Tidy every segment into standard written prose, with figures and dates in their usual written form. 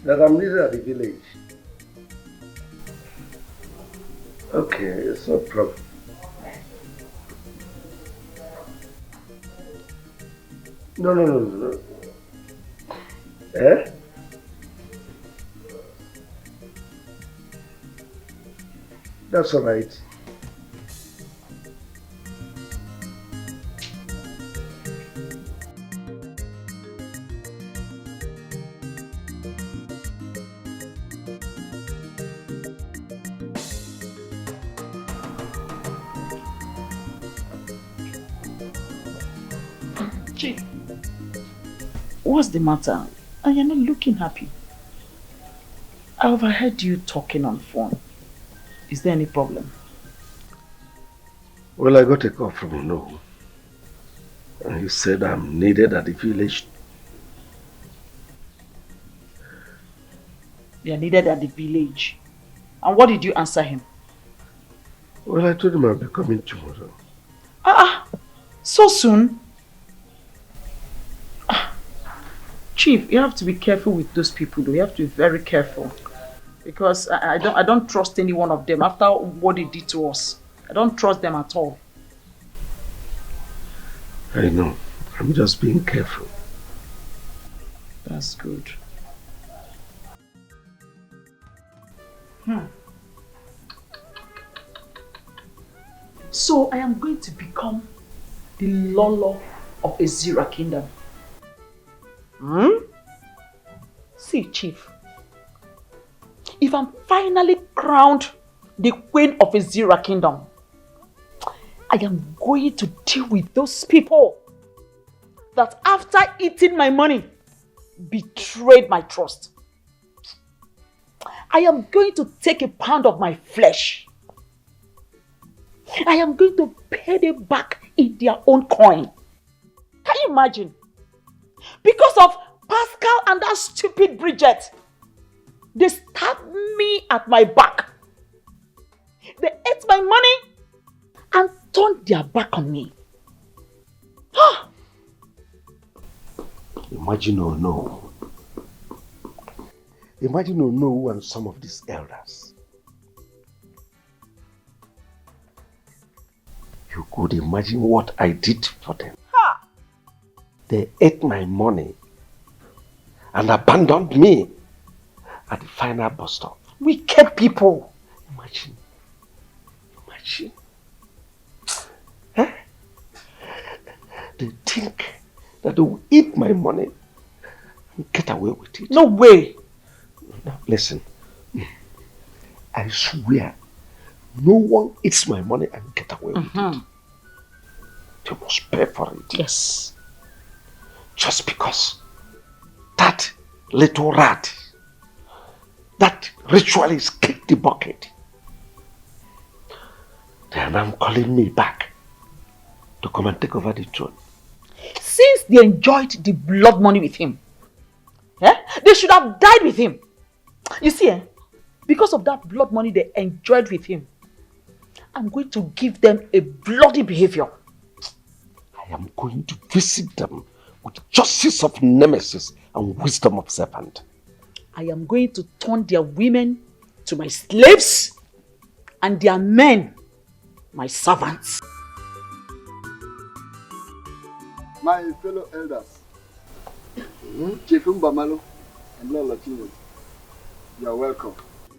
That I'm needed at the village. Okay, it's no problem. No. Eh? That's all right. Chief, what's the matter? And you're not looking happy. I overheard you talking on phone. Is there any problem? Well, I got a call from Uno. And he said I'm needed at the village. You're needed at the village. And what did you answer him? Well, I told him I'll be coming tomorrow. So soon? Chief, you have to be careful with those people though. You have to be very careful. Because I don't trust any one of them after what they did to us. I don't trust them at all. I know. I'm just being careful. That's good. So I am going to become the Lolo of a Zira kingdom. See, Chief, if I'm finally crowned the queen of a Zira kingdom, I am going to deal with those people that after eating my money, betrayed my trust. I am going to take a pound of my flesh. I am going to pay them back in their own coin. Can you imagine? Because of Pascal and that stupid Bridget, they stabbed me at my back. They ate my money and turned their back on me. Imagine Ono. Imagine Ono and some of these elders. You could imagine what I did for them. They ate my money and abandoned me at the final bus stop. Wicked people. Imagine. Huh? They think that they will eat my money and get away with it. No way. Now listen, I swear, no one eats my money and get away with it. They must pay for it. Yes. Just because that little rat, that ritualist kicked the bucket. They are now calling me back to come and take over the throne. Since they enjoyed the blood money with him, they should have died with him. You see, because of that blood money they enjoyed with him, I'm going to give them a bloody behavior. I am going to visit them with justice of nemesis and wisdom of serpent. I am going to turn their women to my slaves and their men my servants. My fellow elders, Chief Mbamalo and Lola Chizzy, you are welcome.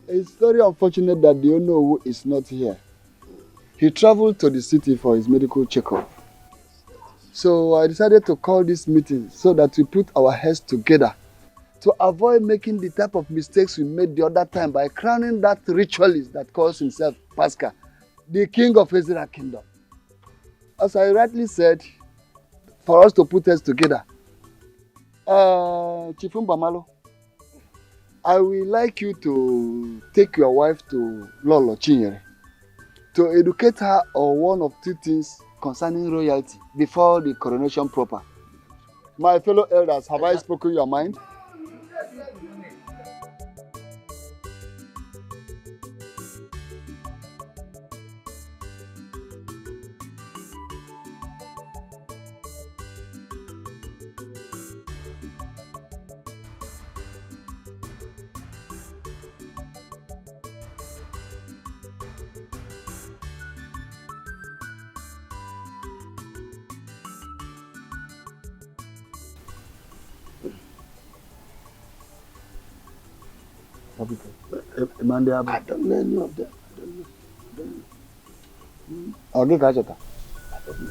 It's very unfortunate that the Ono is not here. He traveled to the city for his medical checkup. So I decided to call this meeting so that we put our heads together to avoid making the type of mistakes we made the other time by crowning that ritualist that calls himself Pascal, the king of Ezra kingdom. As I rightly said, for us to put heads together, Chief Mbamalo, I will like you to take your wife to Lolo Chinyere to educate her on one of two things concerning royalty before the coronation proper. My fellow elders, have I spoken your mind? I don't know any of them. I'll get Kajota. I don't know.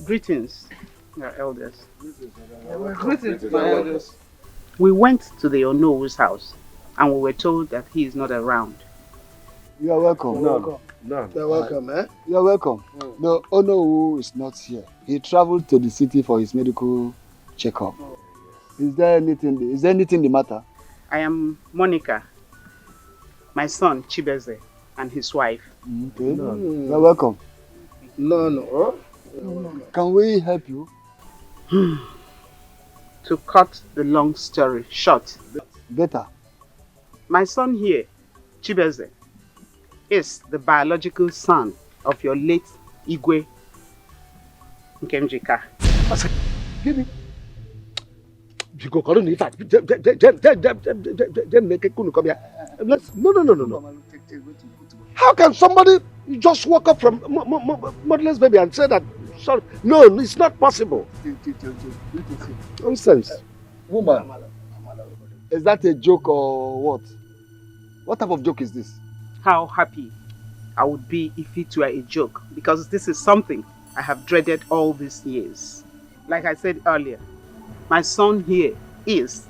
Greetings, your elders. Greetings, my elders. We went to the Onowo's house and we were told that he is not around. You are welcome. No. You're welcome, eh? You're welcome. No, Onowu is not here. He traveled to the city for his medical checkup. Is there anything the matter? I am Monica, my son Chibeze, and his wife. Okay. You're welcome. No. Can we help you? To cut the long story short, Better. my son here, Chibeze, is the biological son of your late Igwe Nkemjika. Give me. You go call in fact. No. How can somebody just walk up from motherless baby and say that? Sorry, no, it's not possible. Nonsense. Woman, is that a joke or what? What type of joke is this? How happy I would be if it were a joke, because this is something I have dreaded all these years. Like I said earlier, my son here is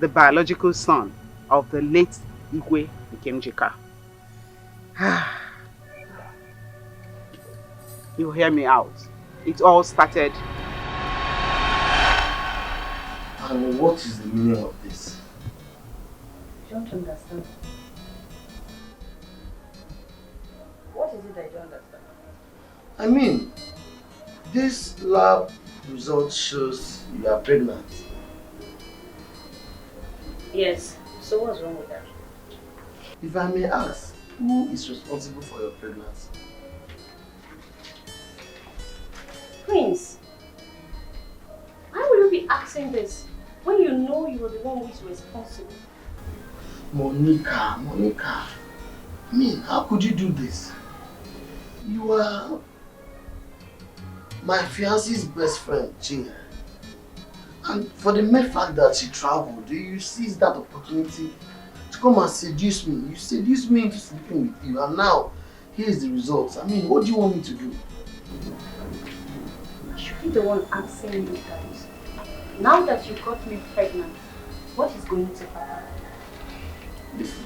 the biological son of the late Igwe Nkemjika. You hear me out. It all started. And what is the meaning of this? I don't understand. What is it I don't understand? I mean, this lab result shows you are pregnant. Yes. So what's wrong with that? If I may ask, who is responsible for your pregnancy? Prince, why will you be asking this when you know you are the one who is responsible? Monica. I mean, how could you do this? You are my fiance's best friend, Jane. And for the mere fact that she traveled, you seize that opportunity to come and seduce me. You seduced me into sleeping with you, and now here's the results. I mean, what do you want me to do? I should be the one asking you guys. Now that you got me pregnant, what is going to happen? Listen,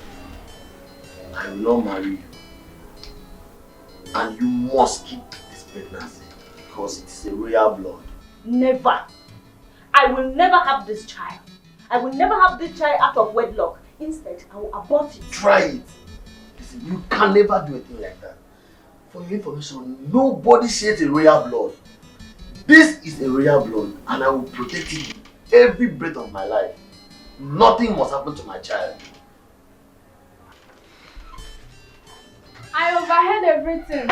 I will not marry you. And you must keep this pregnancy because it is a royal blood. Never. I will never have this child. I will never have this child out of wedlock. Instead, I will abort it. Try it. Listen, you can never do a thing like that. For your information, nobody sheds a royal blood. This is a royal blood and I will protect it every breath of my life. Nothing must happen to my child. I overheard everything.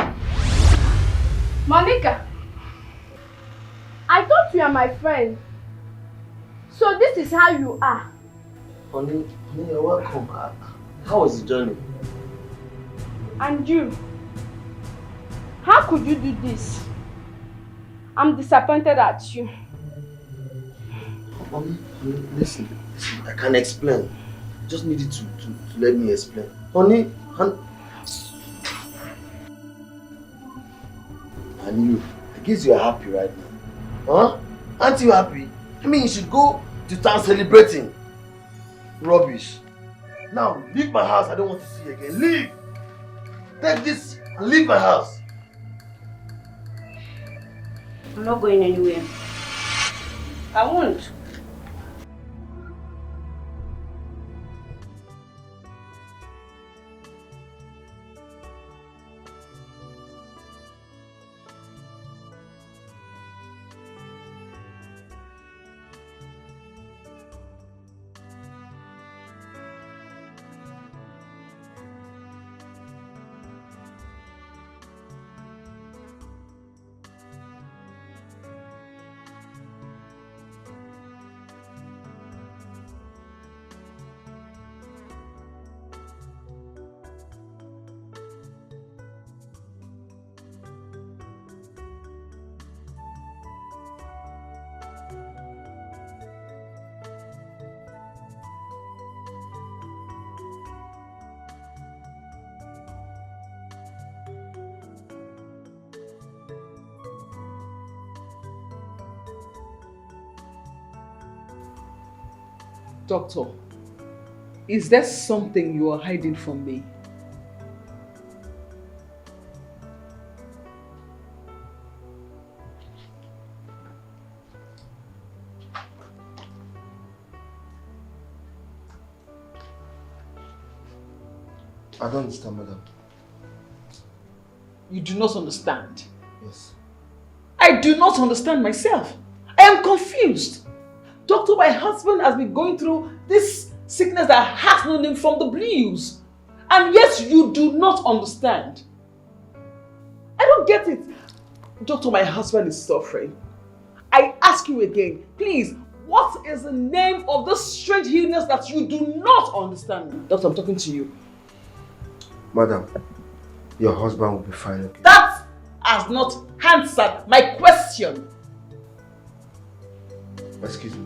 Monica, I thought you are my friend. So this is how you are. Honey, you're welcome. How was the journey? And you? How could you do this? I'm disappointed at you. Honey, listen, I can explain. Just need you to let me explain. Honey. And you, I guess you are happy right now. Huh? Aren't you happy? I mean, you should go to town celebrating. Rubbish. Now, leave my house. I don't want to see you again. Leave! Take this and leave my house. I'm not going anywhere. I won't. Doctor, is there something you are hiding from me? I don't understand, madam. You do not understand? Yes. I do not understand myself. I am confused. Doctor, my husband has been going through this sickness that has known him from the blues. And yet you do not understand. I don't get it. Doctor, my husband is suffering. I ask you again, please, what is the name of this strange illness that you do not understand? Doctor, I'm talking to you. Madam, your husband will be fine. Okay? That has not answered my question. Excuse me.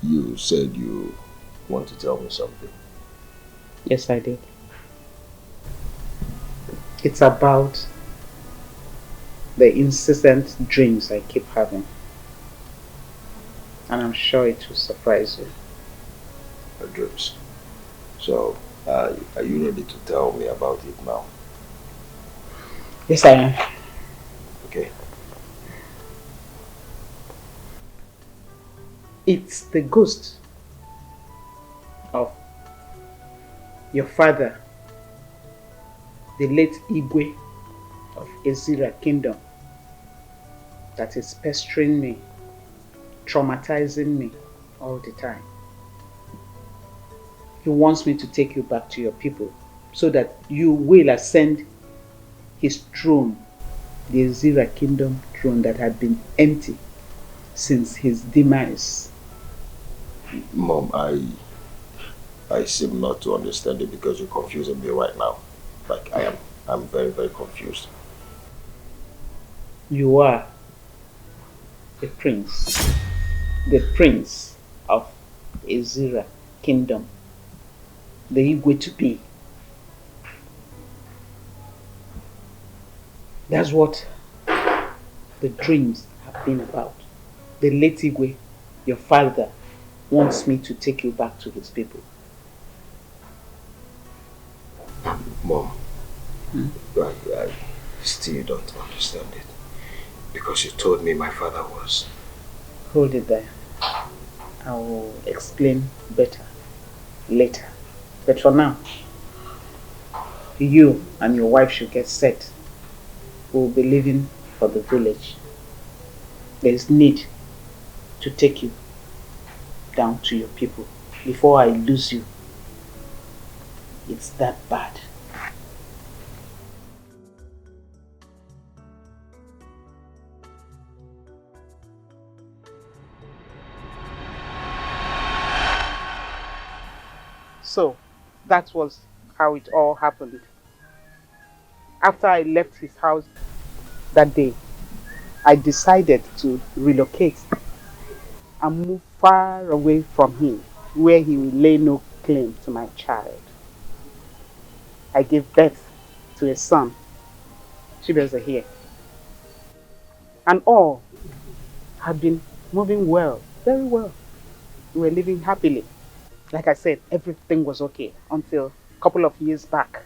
You said you want to tell me something. Yes, I did. It's about the incessant dreams I keep having. And I'm sure it will surprise you. The dreams. So, are you ready to tell me about it now? Yes, I am. Okay. It's the ghost of your father, the late Igwe of Ezira Kingdom, that is pestering me, traumatizing me all the time. He wants me to take you back to your people so that you will ascend his throne, the Ezira Kingdom throne that had been empty since his demise. Mom, I seem not to understand it because you're confusing me right now. Like I'm very, very confused. You are a prince, the prince of Ezira Kingdom, the Igwe to be. That's what the dreams have been about. The late Igwe, your father, wants me to take you back to his people. Mom, I still don't understand it. Because you told me my father was... Hold it there. I will explain better later. But for now, you and your wife should get set. We will be leaving for the village. There is need to take you down to your people before I lose you. It's that bad. So, that was how it all happened. After I left his house that day, I decided to relocate and move far away from him, where he will lay no claim to my child. I gave birth to a son. Chibeze here. And all had been moving well, very well. We were living happily. Like I said, everything was okay until a couple of years back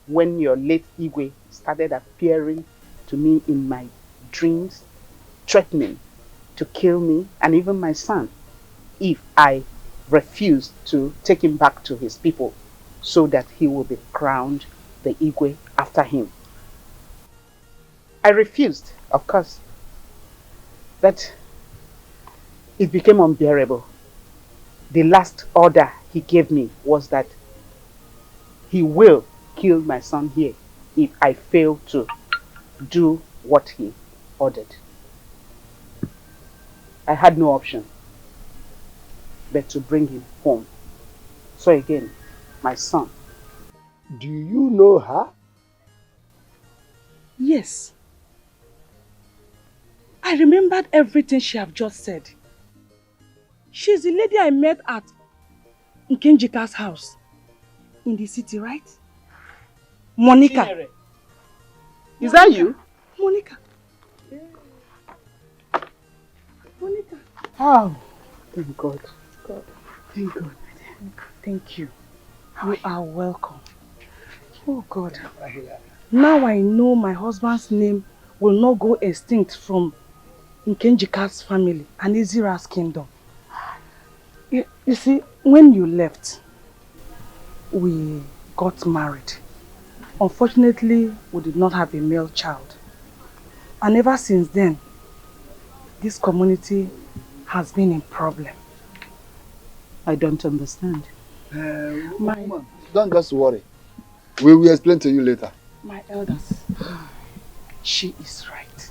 when your late Igwe started appearing to me in my dreams, threatening to kill me and even my son if I refused to take him back to his people so that he will be crowned the Igwe after him. I refused, of course, but it became unbearable. The last order he gave me was that he will kill my son here if I fail to do what he ordered. I had no option but to bring him home. So again, my son Do you know her? Yes. I remembered everything she have just said. She's the lady I met at Nkenjika's house in the city, right? Monica. Chinere. Is that you? Monica. Monica. Oh, thank God. God. Thank God. Thank you. You are welcome. Oh God. Now I know my husband's name will not go extinct from Nkenjika's family and Izira's kingdom. You see, when you left, we got married. Unfortunately, we did not have a male child. And ever since then, this community has been in problem. I don't understand. Woman, don't just worry. We will explain to you later. My elders, she is right.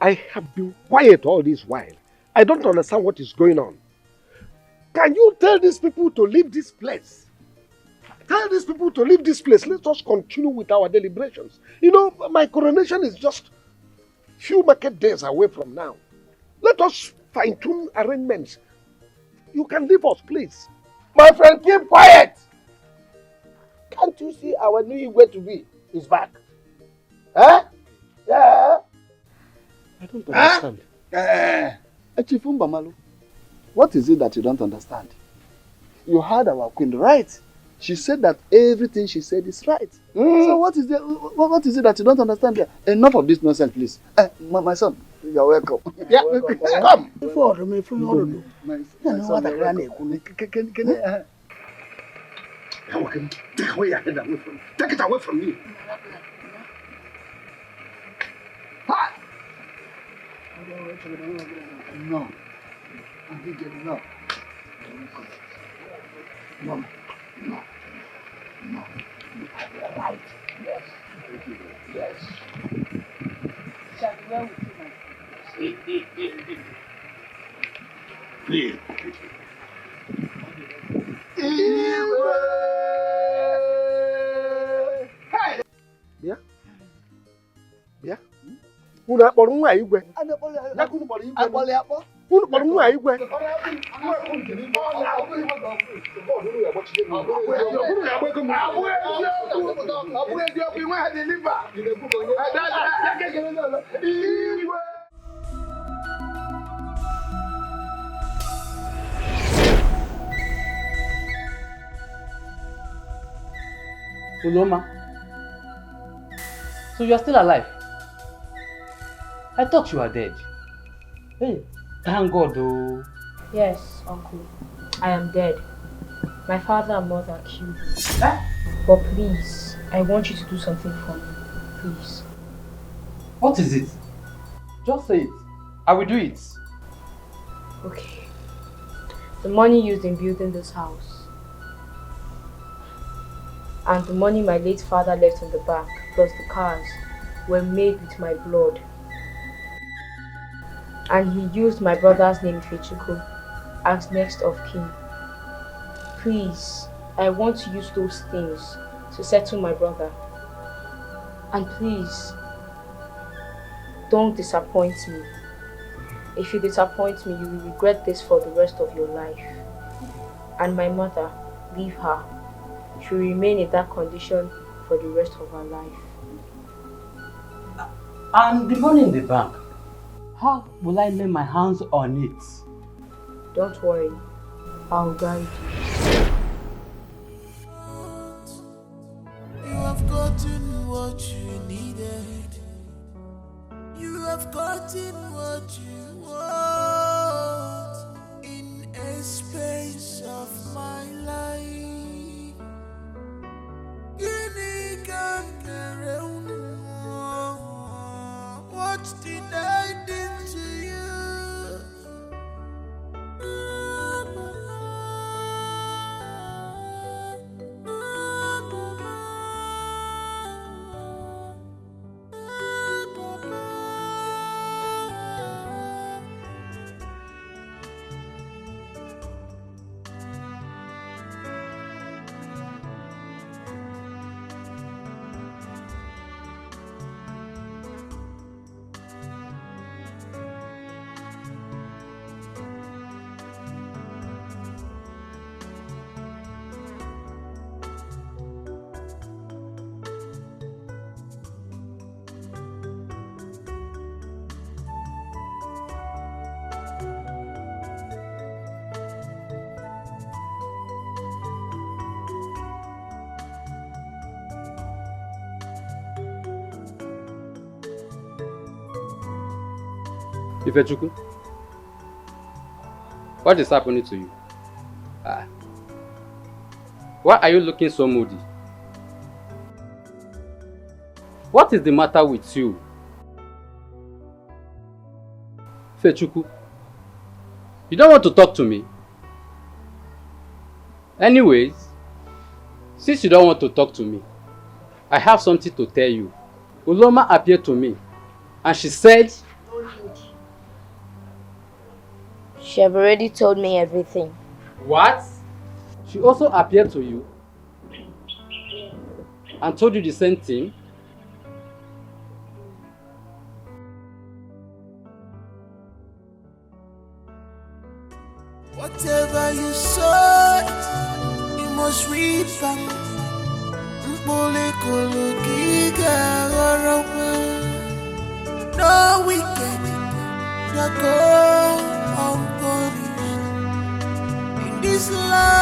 I have been quiet all this while. I don't understand what is going on. Can you tell these people to leave this place? Tell these people to leave this place. Let us continue with our deliberations. You know, my coronation is just few market days away from now. Let us fine-tune arrangements. You can leave us, please. My friend, keep quiet! Can't you see our new way to be is back? Huh? Yeah. I don't understand. Echifumba Malu, what is it that you don't understand? You heard our queen, right? She said that everything she said is right. So what is it that you don't understand there? Enough of this nonsense, please. My son, you're welcome. Yeah, come. Take it away from me. No. No. No. No. No. Right. Yes. Yes. Shall be well with you, Please. Bịa. Bịa. Unu akpọrọ nwa igwe. Unu kpọrọ nwa igwe. Uloma, so you are still alive? I thought you were dead. Hey, thank God though. Yes, uncle. I am dead. My father and mother killed me. But please, I want you to do something for me. Please. What is it? Just say it. I will do it. Okay. The money used in building this house and the money my late father left in the bank, plus the cars, were made with my blood. And he used my brother's name, Etiko, as next of kin. Please, I want to use those things to settle my brother. And please, don't disappoint me. If you disappoint me, you will regret this for the rest of your life. And my mother, leave her. She will remain in that condition for the rest of her life. And the money in the bank, how will I lay my hands on it? Don't worry, I'll guide you. You have gotten what you needed. You have gotten what you want in a space of my life. What did I do to you? Ifechuku, what is happening to you? Why are you looking so moody? What is the matter with you? Ifechuku, you don't want to talk to me? Anyways, since you don't want to talk to me, I have something to tell you. Uloma appeared to me and she said... She have already told me everything. What? She also appeared to you and told you the same thing? Whatever you sow, you must reap back. No wicked that go unpunished in this life.